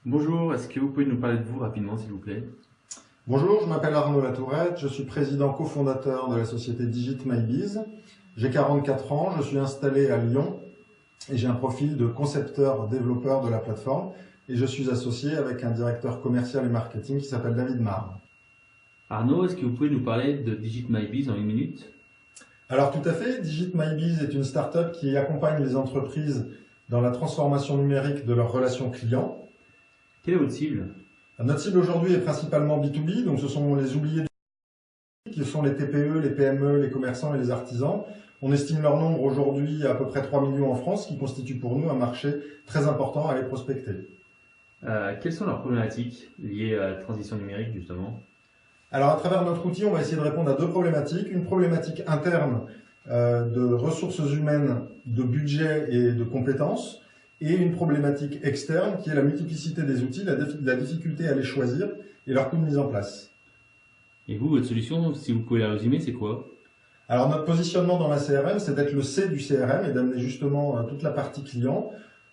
Bonjour, est-ce que vous pouvez nous parler de vous rapidement, s'il vous plaît? Bonjour, je m'appelle Arnaud Latourette, je suis président cofondateur de la société DigitMyBiz. J'ai 44 ans, je suis installé à Lyon et j'ai un profil de concepteur-développeur de la plateforme et je suis associé avec un directeur commercial et marketing qui s'appelle David Marr. Arnaud, est-ce que vous pouvez nous parler de DigitMyBiz en une minute? Alors tout à fait, DigitMyBiz est une start-up qui accompagne les entreprises dans la transformation numérique de leurs relations clients. Quelle est votre cible? Notre cible aujourd'hui est principalement B2B, donc ce sont les oubliés du qui sont les TPE, les PME, les commerçants et les artisans. On estime leur nombre aujourd'hui à peu près 3 millions en France, ce qui constitue pour nous un marché très important à aller prospecter. Quelles sont leurs problématiques liées à la transition numérique, justement? Alors à travers notre outil, on va essayer de répondre à deux problématiques. Une problématique interne de ressources humaines, de budget et de compétences, et une problématique externe qui est la multiplicité des outils, la difficulté à les choisir et leur coût de mise en place. Et vous, votre solution, si vous pouvez la résumer, c'est quoi? Alors notre positionnement dans la CRM, c'est d'être le C du CRM et d'amener justement toute la partie client.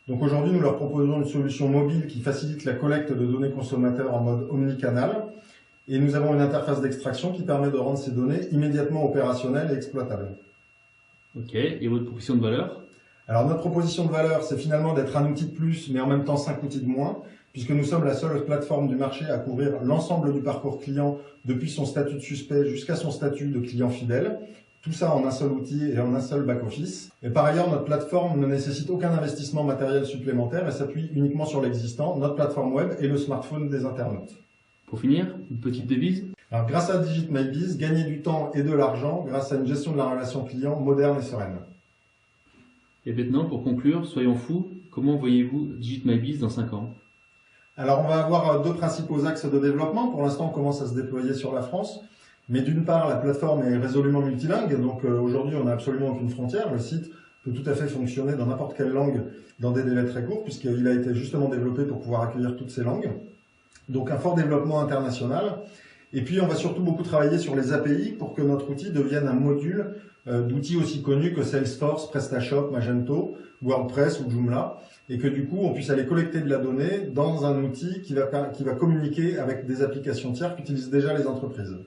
Donc aujourd'hui, nous leur proposons une solution mobile qui facilite la collecte de données consommateurs en mode omnicanal. Et nous avons une interface d'extraction qui permet de rendre ces données immédiatement opérationnelles et exploitables. Ok, et votre proposition de valeur? Alors notre proposition de valeur, c'est finalement d'être un outil de plus, mais en même temps 5 outils de moins, puisque nous sommes la seule plateforme du marché à couvrir l'ensemble du parcours client, depuis son statut de suspect jusqu'à son statut de client fidèle. Tout ça en un seul outil et en un seul back-office. Et par ailleurs, notre plateforme ne nécessite aucun investissement matériel supplémentaire et s'appuie uniquement sur l'existant, notre plateforme web et le smartphone des internautes. Pour finir, une petite devise? Alors, grâce à DigitMyBiz, gagner du temps et de l'argent grâce à une gestion de la relation client moderne et sereine. Et maintenant, pour conclure, soyons fous, comment voyez-vous DigitMyBiz dans 5 ans? Alors, on va avoir deux principaux axes de développement. Pour l'instant, on commence à se déployer sur la France. Mais d'une part, la plateforme est résolument multilingue. Donc, aujourd'hui, on n'a absolument aucune frontière. Le site peut tout à fait fonctionner dans n'importe quelle langue dans des délais très courts, puisqu'il a été justement développé pour pouvoir accueillir toutes ces langues. Donc, un fort développement international. Et puis, on va surtout beaucoup travailler sur les API pour que notre outil devienne un module d'outils aussi connus que Salesforce, PrestaShop, Magento, WordPress ou Joomla, et que du coup, on puisse aller collecter de la donnée dans un outil qui va communiquer avec des applications tiers qu'utilisent déjà les entreprises.